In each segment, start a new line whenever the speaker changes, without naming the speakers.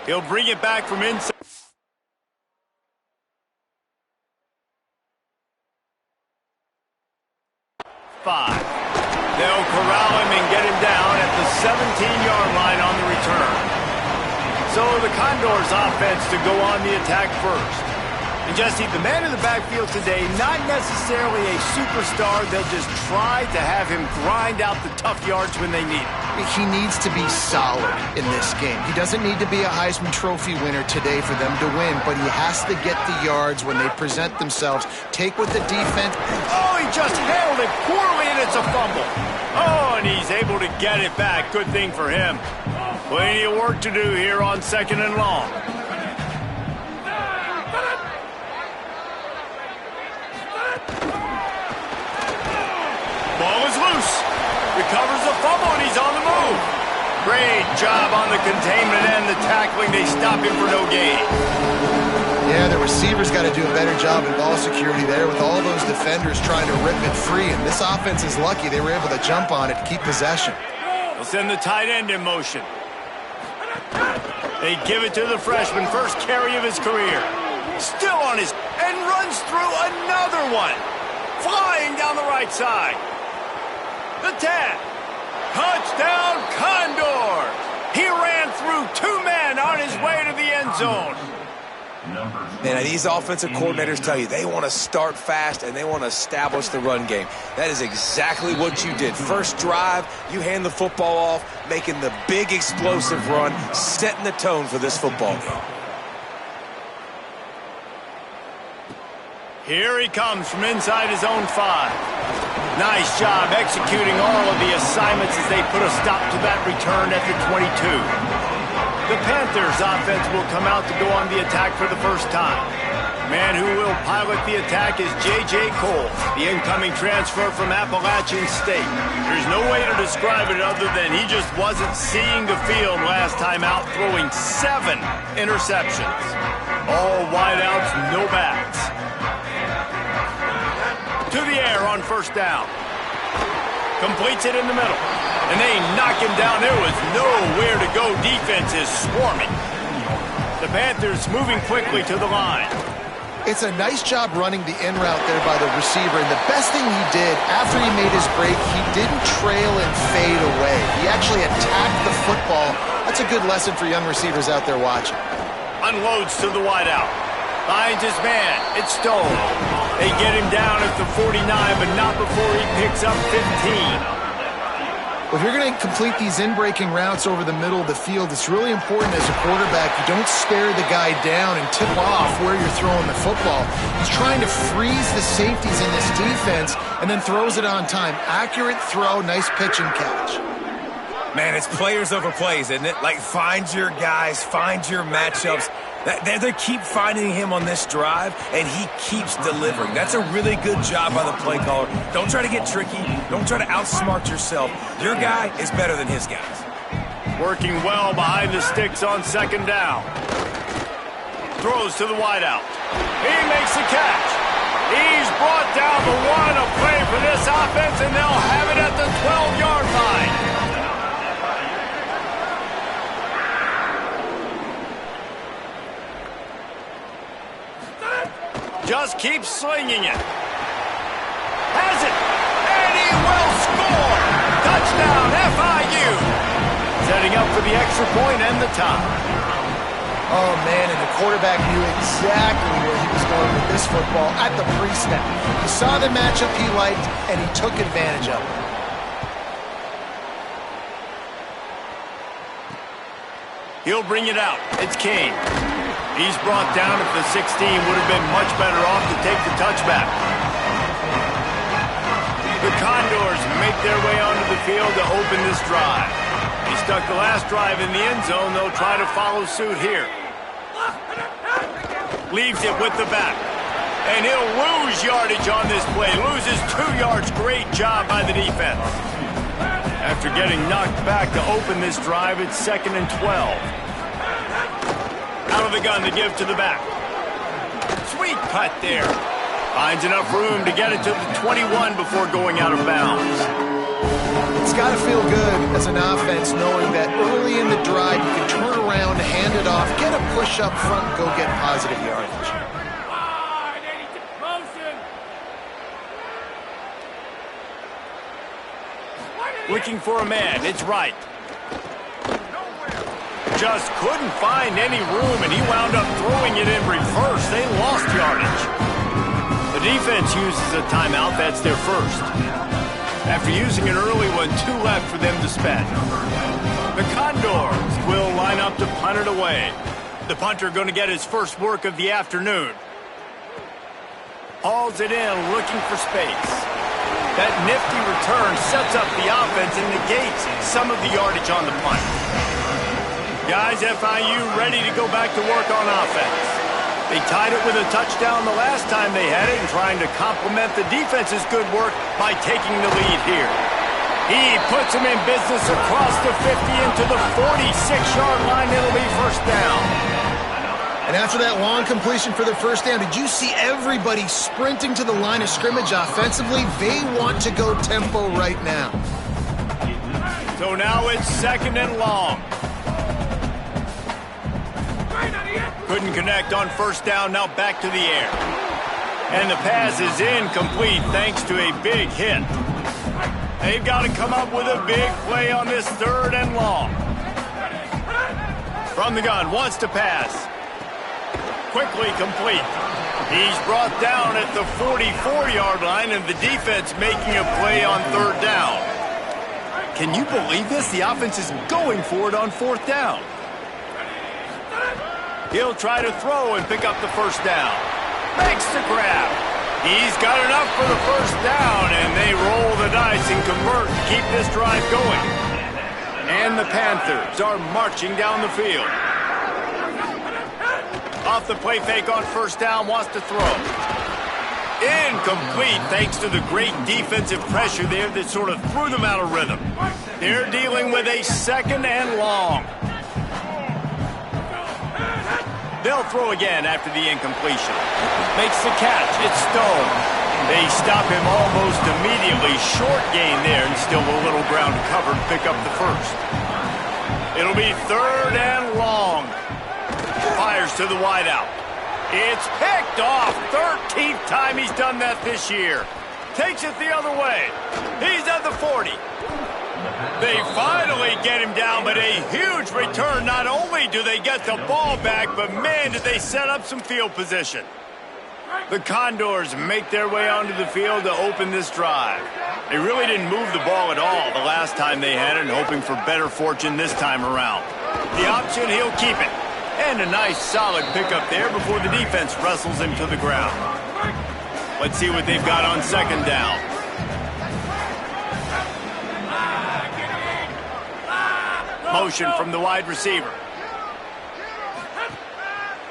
He'll bring it back from inside. 5. They'll corral him and get him down at the 17-yard line on the return. So the Condors offense to go on the attack first. And Jesse, the man in the backfield today, not necessarily a superstar. They'll just try to have him grind out the tough yards when they need it.
He needs to be solid in this game. He doesn't need to be a Heisman Trophy winner today for them to win, but he has to get the yards when they present themselves. Take with the defense.
Oh, he just handled it poorly, and it's a fumble. Oh, and he's able to get it back. Good thing for him. Plenty of work to do here on 2nd and long. Ball is loose. Recovers the fumble, and he's on the move. Great job on the containment and the tackling. They stop him for no gain.
Yeah, the receivers got to do a better job in ball security there with all those defenders trying to rip it free. And this offense is lucky they were able to jump on it to keep possession.
They'll send the tight end in motion. They give it to the freshman, first carry of his career. Still on his, and runs through another one. Flying down the right side. The 10. Touchdown, Condor. He ran through 2 men on his way to the end zone.
Man, these offensive coordinators tell you they want to start fast and they want to establish the run game. That is exactly what you did. First drive, you hand the football off, making the big explosive run, setting the tone for this football game.
Here he comes from inside his own 5. Nice job executing all of the assignments as they put a stop to that return at the 22. The Panthers offense will come out to go on the attack for the first time. Man who will pilot the attack is J.J. Cole, the incoming transfer from Appalachian State. There's no way to describe it other than he just wasn't seeing the field last time out, throwing 7 interceptions. All wideouts, no backs. To the air on first down. Completes it in the middle. And they knock him down. There was nowhere to go. Defense is swarming. The Panthers moving quickly to the line.
It's a nice job running the in route there by the receiver. And the best thing he did after he made his break, he didn't trail and fade away. He actually attacked the football. That's a good lesson for young receivers out there watching.
Unloads to the wideout. Finds his man. It's Stone. They get him down at the 49, but not before he picks up 15.
Well, if you're going to complete these in-breaking routes over the middle of the field, it's really important as a quarterback you don't stare the guy down and tip off where you're throwing the football. He's trying to freeze the safeties in this defense and then throws it on time. Accurate throw, nice pitch and catch.
Man, it's players over plays, isn't it? Like, find your guys, find your matchups. They keep finding him on this drive, and he keeps delivering. That's a really good job by the play caller. Don't try to get tricky. Don't try to outsmart yourself. Your guy is better than his guys.
Working well behind the sticks on 2nd down. Throws to the wideout. He makes the catch. He's brought down the one of play for this offense, and they'll have it at the 12-yard line. Just keeps slinging it. Has it. And he will score. Touchdown, FIU. Setting up for the extra point and the tie.
Oh, man, and the quarterback knew exactly where he was going with this football at the pre-snap. He saw the matchup he liked, and he took advantage of it.
He'll bring it out. It's Kane. He's brought down at the 16. Would have been much better off to take the touchback. The Condors make their way onto the field to open this drive. They stuck the last drive in the end zone. They'll try to follow suit here. Leaves it with the back. And he'll lose yardage on this play. Loses 2 yards. Great job by the defense. After getting knocked back to open this drive, it's 2nd and 12. Out of the gun to give to the back. Sweet cut there. Finds enough room to get it to the 21 before going out of bounds.
It's got to feel good as an offense knowing that early in the drive you can turn around, hand it off, get a push up front, and go get positive yardage.
Looking for a man. It's right. Just couldn't find any room, and he wound up throwing it in reverse. They lost yardage. The defense uses a timeout. That's their first. After using an early one, 2 left for them to spend. The Condors will line up to punt it away. The punter going to get his first work of the afternoon. Hauls it in, looking for space. That nifty return sets up the offense and negates some of the yardage on the punt. Guys, FIU ready to go back to work on offense. They tied it with a touchdown the last time they had it and trying to complement the defense's good work by taking the lead here. He puts them in business across the 50 into the 46-yard line. It'll be first down.
And after that long completion for the first down, did you see everybody sprinting to the line of scrimmage offensively? They want to go tempo right now.
So now it's second and long. Couldn't connect on first down, now back to the air. And the pass is incomplete thanks to a big hit. They've got to come up with a big play on this third and long. From the gun, wants to pass. Quickly complete. He's brought down at the 44-yard line, and the defense making a play on third down. Can you believe this? The offense is going for it on fourth down. He'll try to throw and pick up the first down. Makes the grab. He's got enough for the first down, and they roll the dice and convert to keep this drive going. And the Panthers are marching down the field. Off the play fake on first down, wants to throw. Incomplete thanks to the great defensive pressure there that sort of threw them out of rhythm. They're dealing with a second and long. They'll throw again after the incompletion. Makes the catch. It's Stone. They stop him almost immediately. Short gain there and still a little ground to cover to pick up the first. It'll be third and long. Fires to the wideout. It's picked off. 13th time he's done that this year. Takes it the other way. He's at the 40. They finally get him down, but a huge return. Not only do they get the ball back, but man, did they set up some field position. The Condors make their way onto the field to open this drive. They really didn't move the ball at all the last time they had it, hoping for better fortune this time around. The option, he'll keep it. And a nice solid pickup there before the defense wrestles him to the ground. Let's see what they've got on second down. Motion from the wide receiver.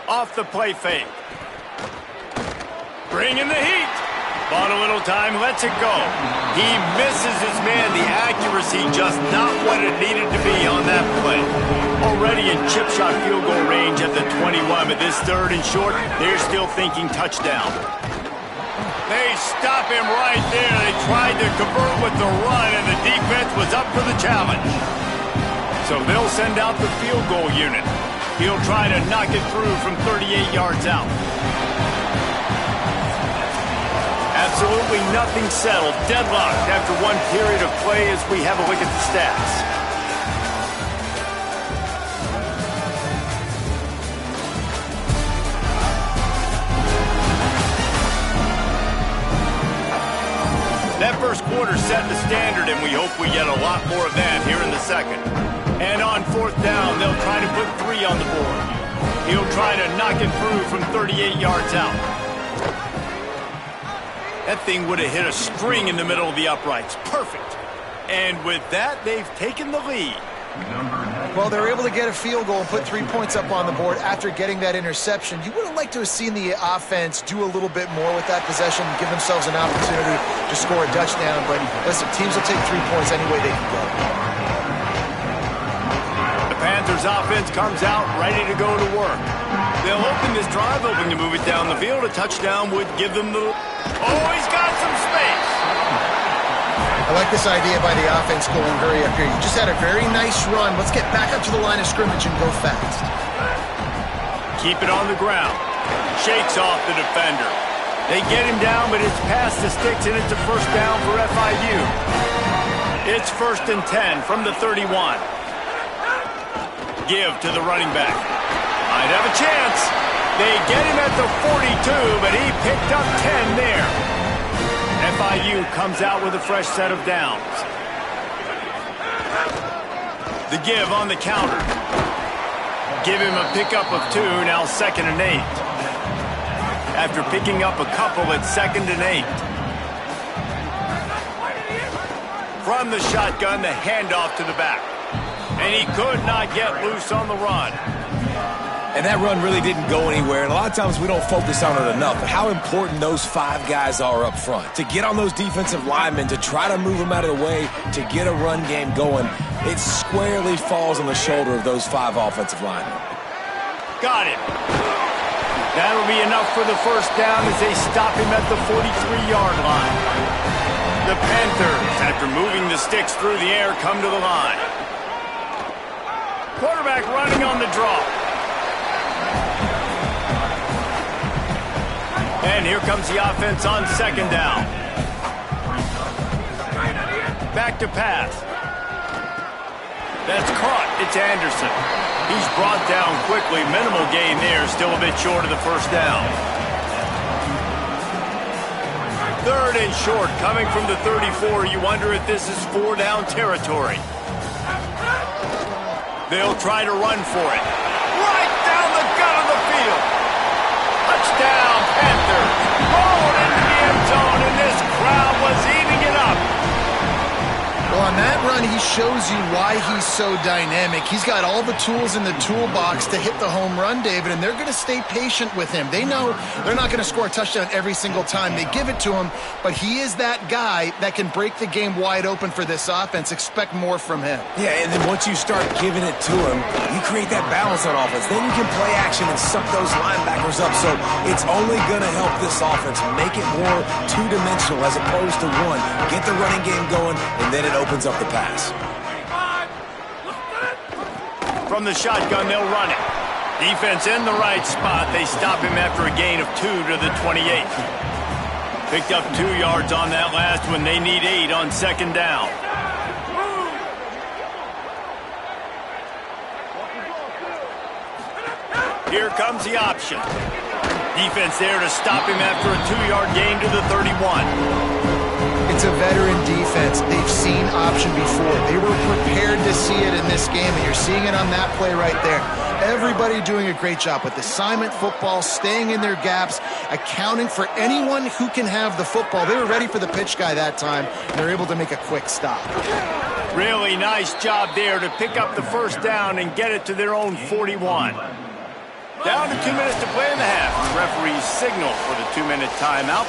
Off the play fake. Bringing the heat. Bought a little time, lets it go. He misses his man. The accuracy just not what it needed to be on that play. Already in chip shot field goal range at the 21, but this third and short, they're still thinking touchdown. They stop him right there. They tried to convert with the run, and the defense was up for the challenge. So they'll send out the field goal unit. He'll try to knock it through from 38 yards out. Absolutely nothing settled. Deadlocked after one period of play as we have a look at the stats. That first quarter set the standard, and we hope we get a lot more of that here in the second. And on fourth down, they'll try to put 3 on the board. He'll try to knock it through from 38 yards out. That thing would have hit a string in the middle of the uprights. Perfect. And with that, they've taken the lead.
Well, they're able to get a field goal and put 3 points up on the board after getting that interception. You would have liked to have seen the offense do a little bit more with that possession and give themselves an opportunity to score a touchdown. But listen, teams will take 3 points any way they can go.
The Panthers offense comes out ready to go to work. They'll open this drive, hoping to move it down the field. A touchdown would give them the... Oh, he's got some space.
I like this idea by the offense going hurry up here. You just had a very nice run. Let's get back up to the line of scrimmage and go fast.
Keep it on the ground. Shakes off the defender. They get him down, but it's past the sticks, and it's a first down for FIU. It's 1st and 10 from the 31. Give to the running back. Might have a chance. They get him at the 42, but he picked up 10 there. FIU comes out with a fresh set of downs. The give on the counter. Give him a pickup of 2, now 2nd and 8. After picking up a couple, it's 2nd and 8. From the shotgun, the handoff to the back. And he could not get loose on the run.
And that run really didn't go anywhere. And a lot of times we don't focus on it enough, but how important those 5 guys are up front. To get on those defensive linemen, to try to move them out of the way, to get a run game going, it squarely falls on the shoulder of those 5 offensive linemen.
Got it. That'll be enough for the first down as they stop him at the 43-yard line. The Panthers, after moving the sticks through the air, come to the line. Quarterback running on the draw. And here comes the offense on 2nd down. Back to pass. That's caught. It's Anderson. He's brought down quickly. Minimal gain there. Still a bit short of the first down. 3rd and short coming from the 34. You wonder if this is 4-down territory. They'll try to run for it. Right down the gut of the field. Touchdown, Panthers. Rolled into the end zone, and this crowd was eating it up.
Well, on that run, he shows you why he's so dynamic. He's got all the tools in the toolbox to hit the home run, David, and they're going to stay patient with him. They know they're not going to score a touchdown every single time they give it to him, but he is that guy that can break the game wide open for this offense. Expect more from him.
Yeah, and then once you start giving it to him, you create that balance on offense. Then you can play action and suck those linebackers up, so it's only going to help this offense make it more two-dimensional as opposed to one. Get the running game going, and then it opens up the pass.
From the shotgun, they'll run it. Defense in the right spot. They stop him after a gain of 2 to the 28. Picked up 2 yards on that last one. They need 8 on 2nd down. Here comes the option. Defense there to stop him after a 2-yard gain to the 31.
It's a veteran defense. They've seen option before. They were prepared to see it in this game, and you're seeing it on that play right there. Everybody doing a great job with assignment football, staying in their gaps, accounting for anyone who can have the football. They were ready for the pitch guy that time, and they're able to make a quick stop.
Really nice job there to pick up the first down and get it to their own 41. Down to 2 minutes to play in the half. The referees signal for the 2-minute timeout.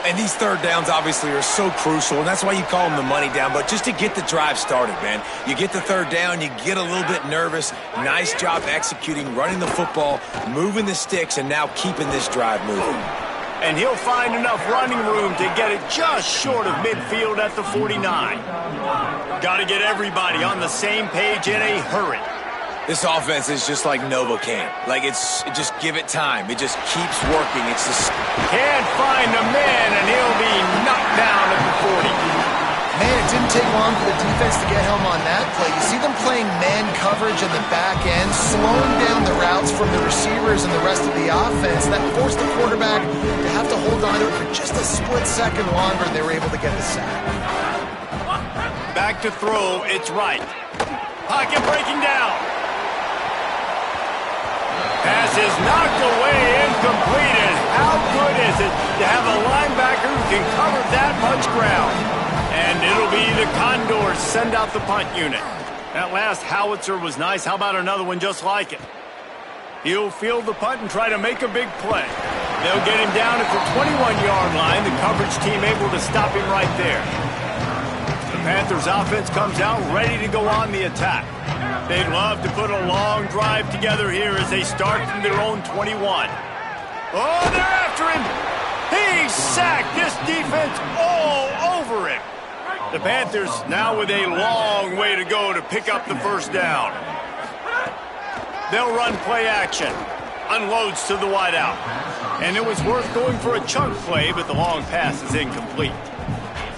And these 3rd downs obviously are so crucial, and that's why you call them the money down. But just to get the drive started, man, you get the 3rd down, you get a little bit nervous. Nice job executing, running the football, moving the sticks, and now keeping this drive moving.
And he'll find enough running room to get it just short of midfield at the 49. Got to get everybody on the same page in a hurry.
This offense is just like Novocaine. Like, just give it time. It just keeps working. It's just...
Can't find the man, and he'll be knocked down at the 40.
Man, it didn't take long for the defense to get home on that play. You see them playing man coverage in the back end, slowing down the routes from the receivers and the rest of the offense. That forced the quarterback to have to hold on to it for just a split second longer, and they were able to get the sack.
Back to throw. It's right. Pocket breaking down. Pass is knocked away, incomplete, and how good is it to have a linebacker who can cover that much ground? And it'll be the Condors send out the punt unit. That last howitzer was nice. How about another one just like it? He'll field the punt and try to make a big play. They'll get him down at the 21-yard line. The coverage team able to stop him right there. The Panthers offense comes out ready to go on the attack. They'd love to put a long drive together here as they start from their own 21. Oh, they're after him. He's sacked. This defense all over him. The Panthers now with a long way to go to pick up the first down. They'll run play action. Unloads to the wideout. And it was worth going for a chunk play, but the long pass is incomplete.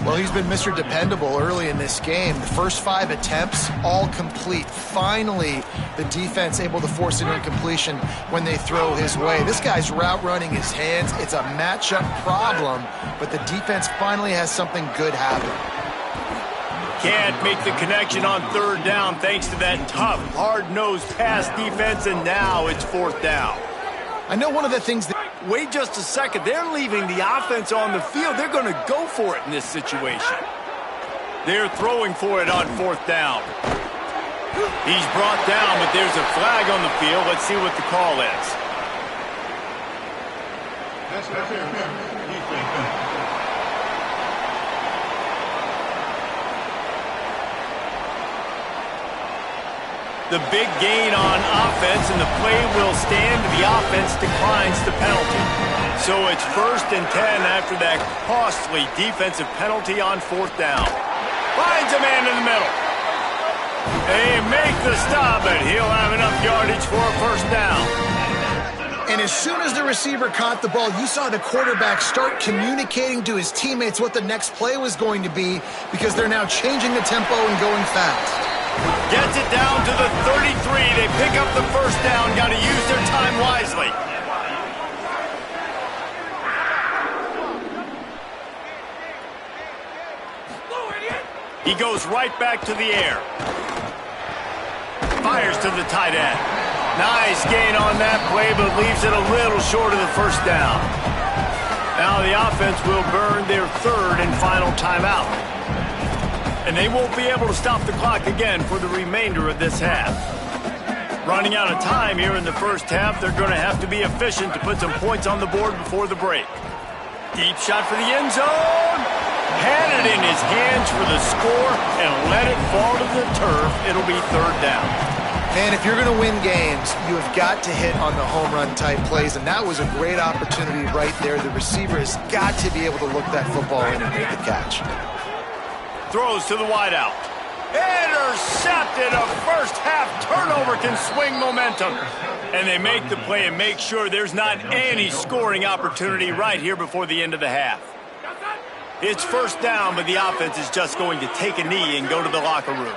Well, he's been Mr. Dependable early in this game. The first 5 attempts, all complete. Finally, the defense able to force an incompletion when they throw his way. This guy's route running his hands. It's a matchup problem, but the defense finally has something good happen.
Can't make the connection on third down thanks to that tough, hard-nosed pass defense, and now it's fourth down.
I know one of the things that...
Wait just a second. They're leaving the offense on the field. They're going to go for it in this situation. They're throwing for it on fourth down. He's brought down, but there's a flag on the field. Let's see what the call is. The big gain on offense, and the play will stand. The offense declines the penalty. So it's 1st and 10 after that costly defensive penalty on fourth down. Finds a man in the middle. They make the stop, but he'll have enough yardage for a first down.
And as soon as the receiver caught the ball, you saw the quarterback start communicating to his teammates what the next play was going to be, because they're now changing the tempo and going fast.
Gets it down to the 33. They pick up the first down. Got to use their time wisely. He goes right back to the air. Fires to the tight end. Nice gain on that play, but leaves it a little short of the first down. Now the offense will burn their 3rd and final timeout. And they won't be able to stop the clock again for the remainder of this half. Running out of time here in the first half, they're going to have to be efficient to put some points on the board before the break. Deep shot for the end zone. Had it in his hands for the score and let it fall to the turf. It'll be 3rd down.
Man, if you're going to win games, you have got to hit on the home run type plays, and that was a great opportunity right there. The receiver has got to be able to look that football in and make the catch.
Throws to the wideout. Intercepted. A first half turnover can swing momentum. And they make the play and make sure there's not any scoring opportunity right here before the end of the half. It's first down, but the offense is just going to take a knee and go to the locker room.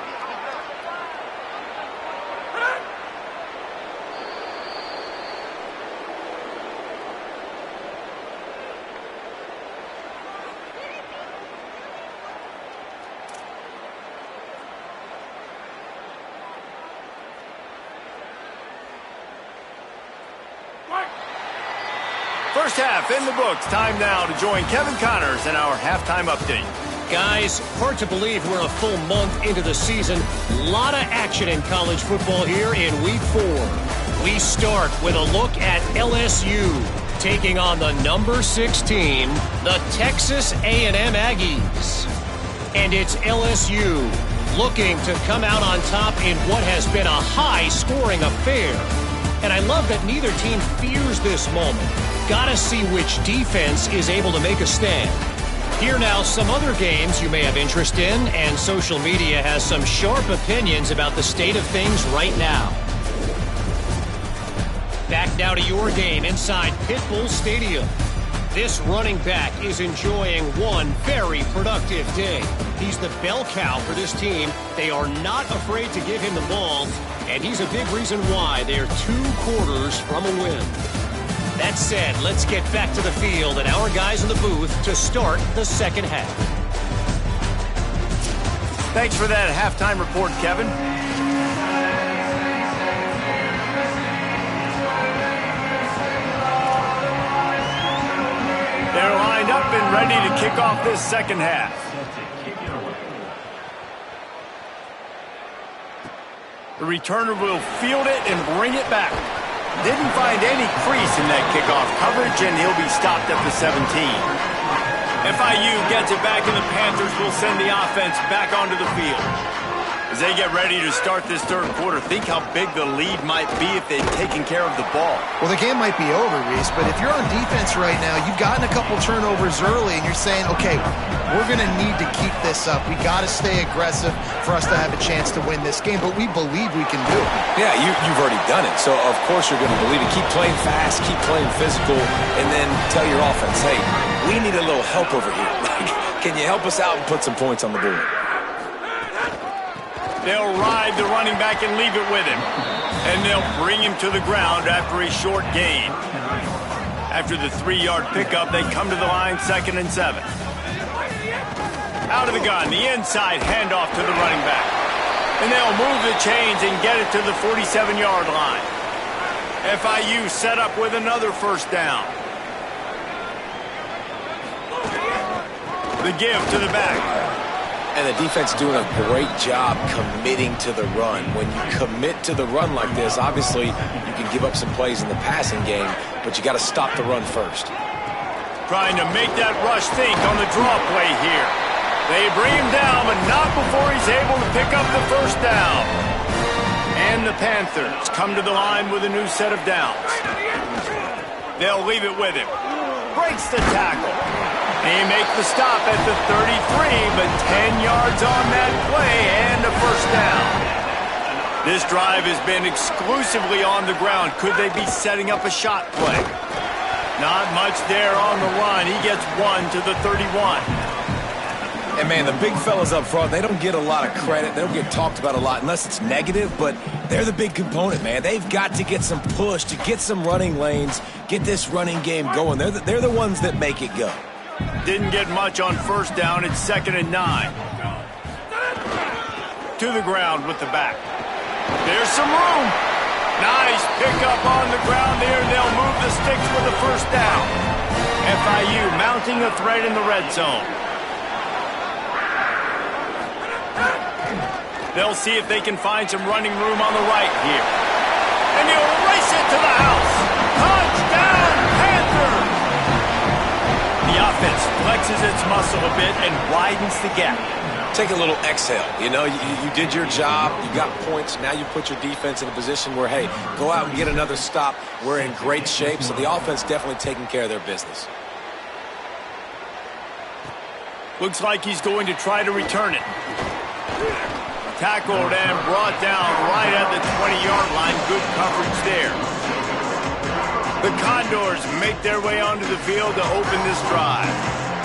First half in the books. Time now to join Kevin Connors in our halftime update.
Guys, hard to believe we're a full month into the season. A lot of action in college football here in Week 4. We start with a look at LSU taking on the number 16, the Texas A&M Aggies. And it's LSU looking to come out on top in what has been a high-scoring affair. And I love that neither team fears this moment. Gotta see which defense is able to make a stand. Here now, some other games you may have interest in, and social media has some sharp opinions about the state of things right now. Back now to your game inside Pitbull Stadium. This running back is enjoying one very productive day. He's the bell cow for this team. They are not afraid to give him the ball, and he's a big reason why they're 2 quarters from a win. That said, let's get back to the field and our guys in the booth to start the second half.
Thanks for that halftime report, Kevin. They're lined up and ready to kick off this second half. The returner will field it and bring it back. Didn't find any crease in that kickoff coverage, and he'll be stopped at the 17. FIU gets it back, and the Panthers will send the offense back onto the field. As they get ready to start this third quarter, think how big the lead might be if they'd taken care of the ball.
Well, the game might be over, Reese, but if you're on defense right now, you've gotten a couple turnovers early, and you're saying, okay, we're going to need to keep this up. We got to stay aggressive for us to have a chance to win this game, but we believe we can do it.
Yeah, you've already done it, so of course you're going to believe it. Keep playing fast, keep playing physical, and then tell your offense, hey, we need a little help over here. Can you help us out and put some points on the board?
They'll ride the running back and leave it with him. And they'll bring him to the ground after a short gain. After the 3-yard pickup, they come to the line 2nd and 7. Out of the gun, the inside handoff to the running back. And they'll move the chains and get it to the 47-yard line. FIU set up with another first down. The give to the back.
And the defense doing a great job committing to the run. When you commit to the run like this, obviously you can give up some plays in the passing game, but you got to stop the run first.
Trying to make that rush think on the draw play here. They bring him down, but not before he's able to pick up the first down. And the Panthers come to the line with a new set of downs. They'll leave it with him. Breaks the tackle. They make the stop at the 33, but 10 yards on that play and a first down. This drive has been exclusively on the ground. Could they be setting up a shot play? Not much there on the run. He gets one to the 31.
And, man, the big fellas up front, they don't get a lot of credit. They don't get talked about a lot unless it's negative, but they're the big component, man. They've got to get some push, to get some running lanes, get this running game going. They're the ones that make it go.
Didn't get much on first down. It's 2nd and 9. To the ground with the back. There's some room. Nice pickup on the ground there. They'll move the sticks for the first down. FIU mounting a threat in the red zone. They'll see if they can find some running room on the right here. And he'll race it to the house. Touchdown, Panthers! The offense flexes its muscle a bit and widens the gap.
Take a little exhale. You know, you did your job. You got points. Now you put your defense in a position where, hey, go out and get another stop. We're in great shape, so the offense definitely taking care of their business.
Looks like he's going to try to return it. Tackled and brought down right at the 20-yard line. Good coverage there. The Condors make their way onto the field to open this drive.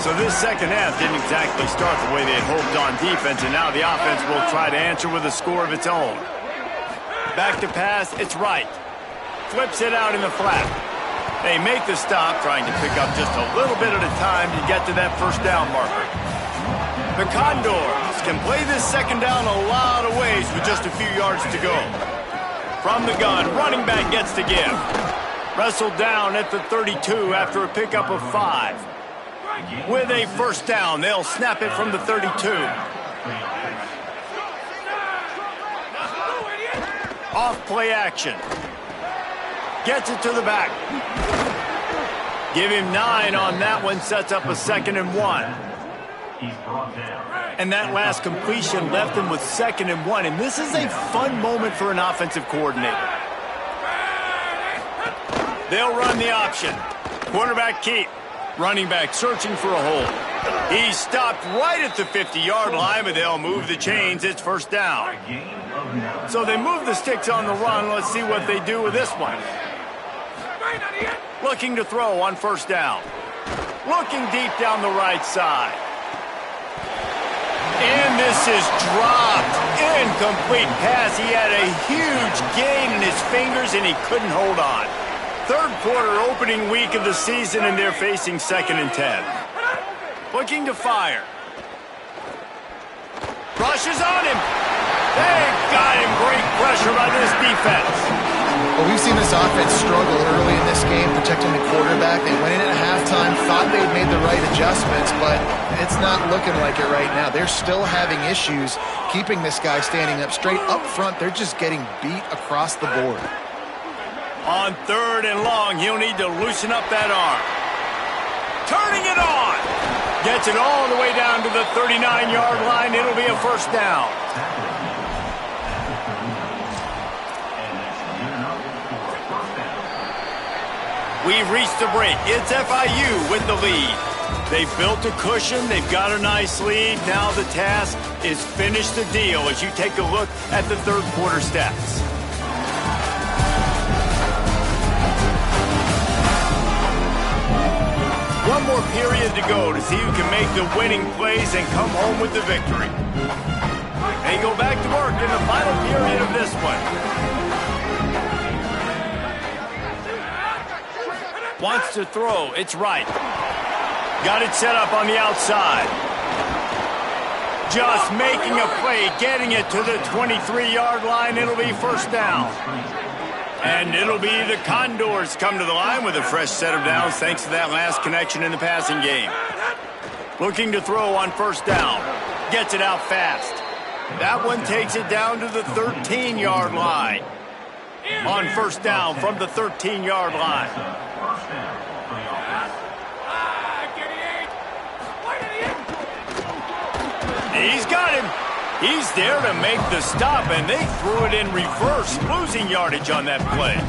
So this second half didn't exactly start the way they had hoped on defense, and now the offense will try to answer with a score of its own. Back to pass, it's right. Flips it out in the flat. They make the stop, trying to pick up just a little bit at a time to get to that first down marker. The Condors can play this second down a lot of ways with just a few yards to go. From the gun, running back gets to give. Wrestled down at the 32 after a pickup of 5. With a first down, they'll snap it from the 32. Off play action. Gets it to the back. Give him 9 on that one, sets up a 2nd and 1. And that last completion left him with 2nd and 1. And this is a fun moment for an offensive coordinator. They'll run the option. Quarterback keep. Running back searching for a hole. He's stopped right at the 50-yard line, but they'll move the chains. It's first down. So they move the sticks on the run. Let's see what they do with this one. Looking to throw on first down. Looking deep down the right side. And this is dropped. Incomplete pass. He had a huge gain in his fingers, and he couldn't hold on. Third quarter opening week of the season, and they're facing 2nd and 10. Looking to fire. Rushes on him. They got him. Great pressure by this defense.
Well, we've seen this offense struggle early in this game protecting the quarterback. They went in at halftime, thought they'd made the right adjustments, but it's not looking like it right now. They're still having issues keeping this guy standing up straight. Up front, they're just getting beat across the board.
On 3rd and long, he'll need to loosen up that arm. Turning it on. Gets it all the way down to the 39-yard line. It'll be a first down. We've reached the break. It's FIU with the lead. They've built a cushion. They've got a nice lead. Now the task is finish the deal as you take a look at the third quarter stats. One more period to go to see who can make the winning plays and come home with the victory. They go back to work in the final period of this one. Wants to throw. It's right. Got it set up on the outside. Just making a play, getting it to the 23-yard line. It'll be first down. And it'll be the Condors come to the line with a fresh set of downs thanks to that last connection in the passing game. Looking to throw on first down. Gets it out fast. That one takes it down to the 13-yard line. On first down from the 13-yard line. He's got him. He's there to make the stop, and they threw it in reverse, losing yardage on that play.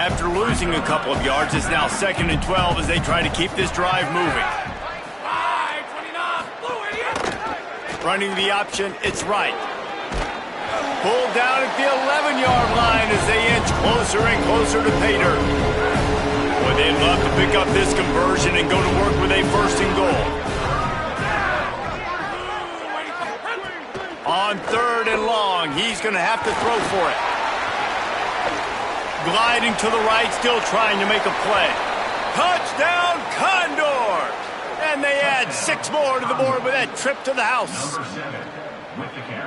After losing a couple of yards, it's now 2nd and 12 as they try to keep this drive moving. Running the option, it's right. Pulled down at the 11-yard line as they inch closer and closer to pay dirt. Boy, they'd love to pick up this conversion and go to work with a first and goal. On 3rd and long, he's going to have to throw for it. Gliding to the right, still trying to make a play. Touchdown, Condor! And they add 6 more to the board with that trip to the house.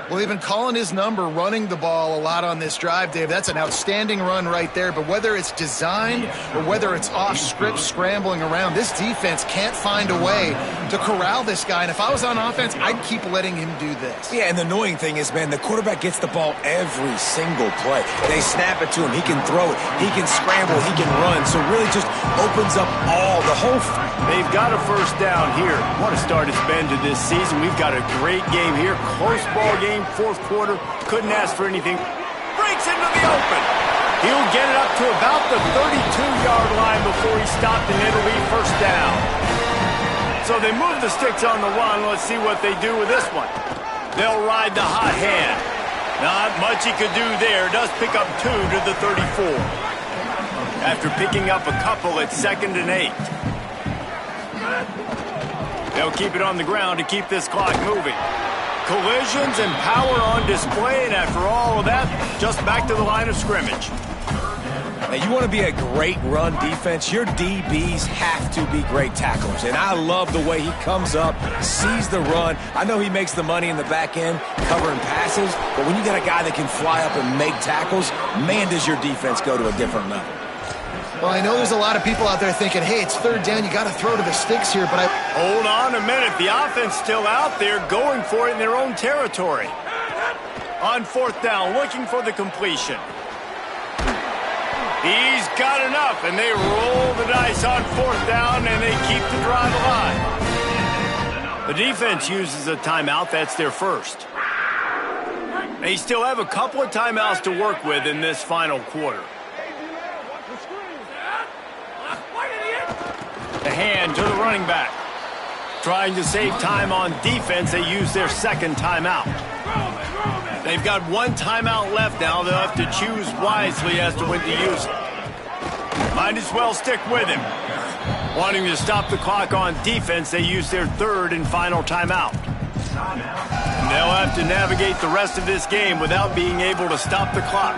Well, they've been calling his number, running the ball a lot on this drive, Dave. That's an outstanding run right there. But whether it's designed or whether it's off script scrambling around, this defense can't find a way to corral this guy. And if I was on offense, I'd keep letting him do this.
Yeah, and the annoying thing is, man, the quarterback gets the ball every single play. They snap it to him. He can throw it. He can scramble. He can run. So really just opens up the whole.
They've got a first down here. What a start it's been to this season. We've got a great game here. Close ball game. Fourth quarter, couldn't ask for anything. Breaks into the open. He'll get it up to about the 32-yard line before he stopped, and it'll be first down. So they move the sticks on the run. Let's see what they do with this one. They'll ride the hot hand. Not much he could do there. Does pick up 2 to the 34. After picking up a couple at 2nd and 8. They'll keep it on the ground to keep this clock moving. Collisions and power on display, and after all of that, just back to the line of scrimmage.
Now, you want to be a great run defense, your DBs have to be great tacklers. And I love the way he comes up, sees the run. I know he makes the money in the back end covering passes, but when you got a guy that can fly up and make tackles, man, does your defense go to a different level.
Well, I know there's a lot of people out there thinking, hey, it's 3rd down, you got to throw to the sticks here, but
Hold on a minute. The offense still out there going for it in their own territory. On 4th down, looking for the completion. He's got enough, and they roll the dice on 4th down, and they keep the drive alive. The defense uses a timeout. That's their first. They still have a couple of timeouts to work with in this final quarter. The hand to the running back. Trying to save time on defense, they use their 2nd timeout. They've got 1 timeout left now. They'll have to choose wisely as to when to use it. Might as well stick with him. Wanting to stop the clock on defense, they use their 3rd and final timeout. And they'll have to navigate the rest of this game without being able to stop the clock.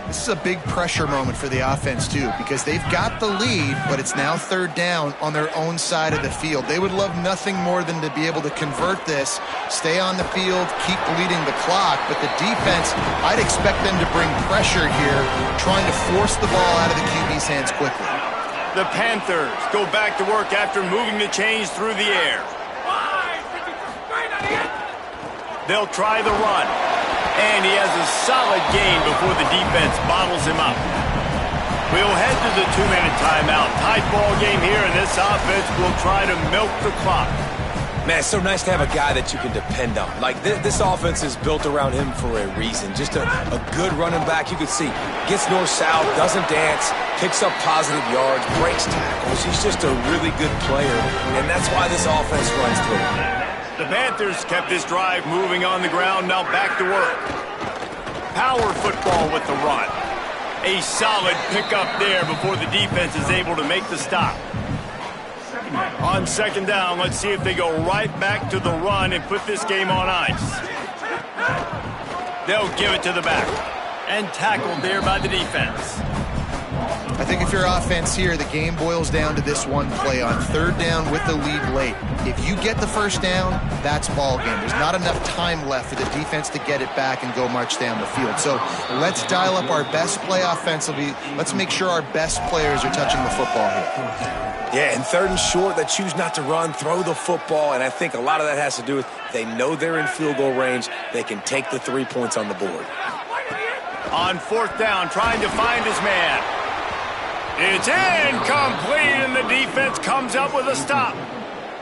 this is a big pressure moment for the offense, too, because they've got the lead, but it's now 3rd down on their own side of the field. They would love nothing more than to be able to convert this, stay on the field, keep bleeding the clock, but the defense, I'd expect them to bring pressure here, trying to force the ball out of the QB's hands quickly.
The Panthers go back to work after moving the chains through the air. They'll try the run. And he has a solid gain before the defense bottles him up. We'll head to the 2-minute timeout. Tight ball game here, and this offense will try to milk the clock.
Man, it's so nice to have a guy that you can depend on. Like, this offense is built around him for a reason. Just a good running back. You can see, gets north-south, doesn't dance, picks up positive yards, breaks tackles. He's just a really good player, and that's why this offense runs through.
The Panthers kept this drive moving on the ground. Now back to work. Power football with the run. A solid pickup there before the defense is able to make the stop. On second down, let's see if they go right back to the run and put this game on ice. They'll give it to the back. And tackled there by the defense.
I think if you're offense here, the game boils down to this one play on third down with the lead late. If you get the first down, that's ball game. There's not enough time left for the defense to get it back and go march down the field. So let's dial up our best play offensively. Let's make sure our best players are touching the football here.
Yeah, and third and short, they choose not to run, throw the football, and I think a lot of that has to do with they know they're in field goal range. They can take the 3 points on the board.
On fourth down, trying to find his man. It's incomplete, and the defense comes up with a stop.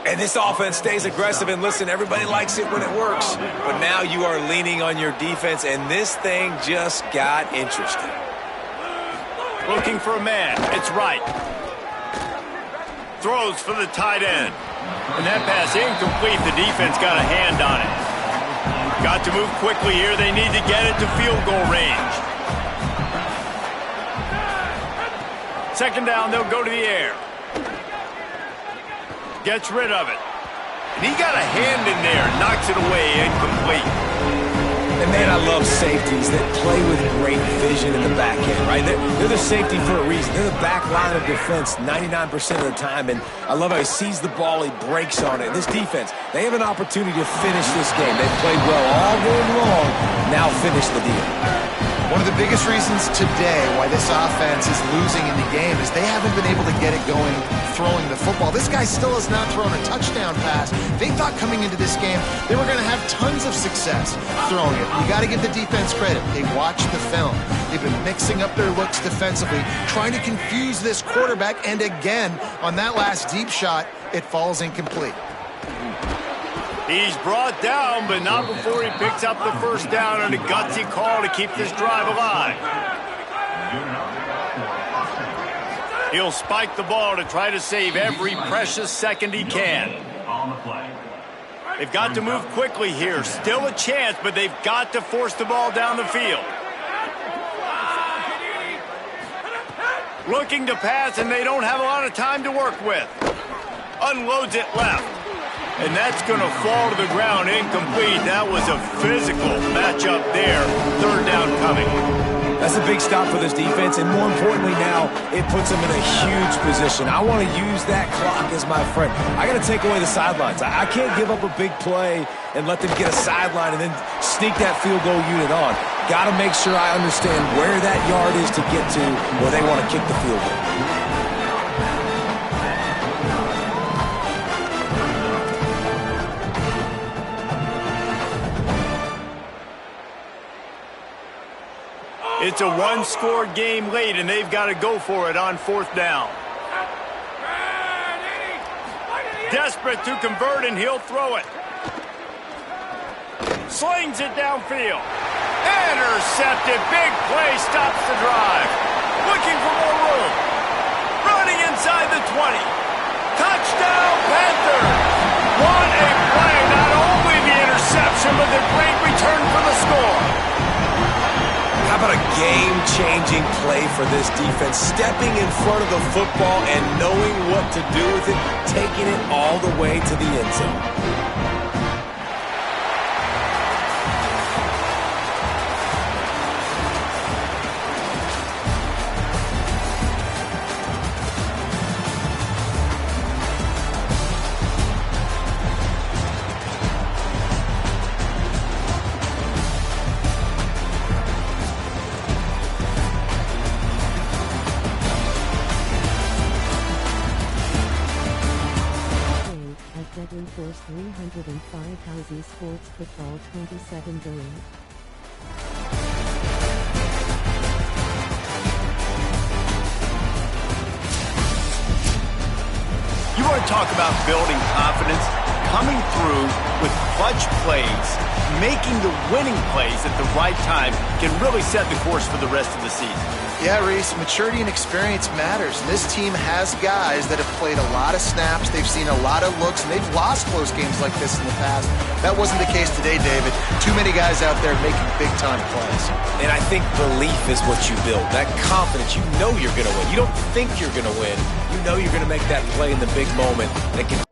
And this offense stays aggressive, and listen, everybody likes it when it works. But now you are leaning on your defense, and this thing just got interesting.
Looking for a man. It's right. Throws for the tight end. And that pass incomplete. The defense got a hand on it. Got to move quickly here. They need to get it to field goal range. Second down, they'll go to the air. Gets rid of it. And he got a hand in there. Knocks it away. Incomplete.
And, man, I love safeties that play with great vision in the back end, right? They're the safety for a reason. They're the back line of defense 99% of the time, and I love how he sees the ball, he breaks on it. This defense, they have an opportunity to finish this game. They've played well all game long. Now finish the deal.
One of the biggest reasons today why this offense is losing in the game is they haven't been able to get it going throwing the football. This guy still has not thrown a touchdown pass. They thought coming into this game they were going to have tons of success throwing it. You got to give the defense credit. They watched the film. They've been mixing up their looks defensively, trying to confuse this quarterback, and again, on that last deep shot, it falls incomplete.
He's brought down, but not before he picks up the first down on a gutsy call to keep this drive alive. He'll spike the ball to try to save every precious second he can. They've got to move quickly here. Still a chance, but they've got to force the ball down the field. Looking to pass, and they don't have a lot of time to work with. Unloads it left. And that's going to fall to the ground incomplete. That was a physical matchup there. Third down coming.
That's a big stop for this defense, and more importantly now, it puts them in a huge position. I want to use that clock as my friend. I got to take away the sidelines. I can't give up a big play and let them get a sideline and then sneak that field goal unit on. Got to make sure I understand where that yard is to get to where they want to kick the field goal.
It's a one-score game late, and they've got to go for it on fourth down. Desperate to convert, and he'll throw it. Slings it downfield. Intercepted. Big play stops the drive. Looking for more room. Running inside the 20. Touchdown, Panthers. What a play. Not only the interception, but the great return for the score.
How about a game-changing play for this defense? Stepping in front of the football and knowing what to do with it, taking it all the way to the end zone.
Force 305 Houses Sports Football 27 Durham.
You want to talk about building confidence? coming through with clutch plays, making the winning plays at the right time can really set the course for the rest of the season.
Yeah, Reese, maturity and experience matters. This team has guys that have played a lot of snaps. They've seen a lot of looks, and they've lost close games like this in the past. That wasn't the case today, David. Too many guys out there making big-time plays.
And I think belief is what you build. That confidence, you know you're going to win. You don't think you're going to win. You know you're going to make that play in the big moment that can